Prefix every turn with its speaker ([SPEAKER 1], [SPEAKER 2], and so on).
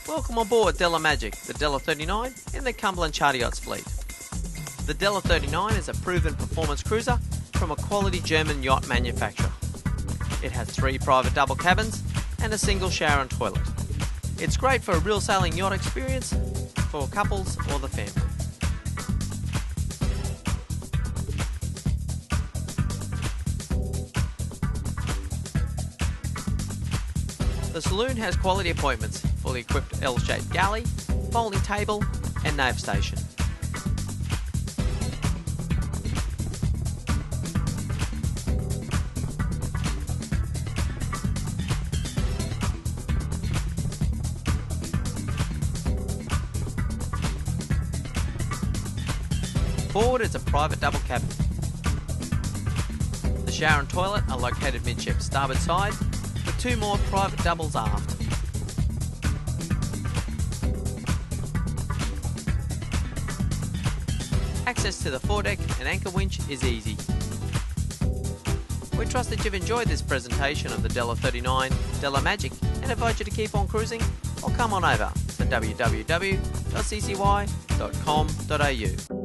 [SPEAKER 1] Welcome on board Dehler Magic, the Dehler 39 in the Cumberland charter yachts fleet. The Dehler 39 is a proven performance cruiser from a quality German yacht manufacturer. It has 3 private double cabins and a single shower and toilet. It's great for a real sailing yacht experience for couples or the family. The saloon has quality appointments, fully equipped L-shaped galley, folding table and nav station. Forward is a private double cabin. The shower and toilet are located midship starboard side, with 2 more private doubles aft. Access to the foredeck and anchor winch is easy. We trust that you've enjoyed this presentation of the Dehler 39 Dehler Magic and invite you to keep on cruising or come on over to www.ccy.com.au.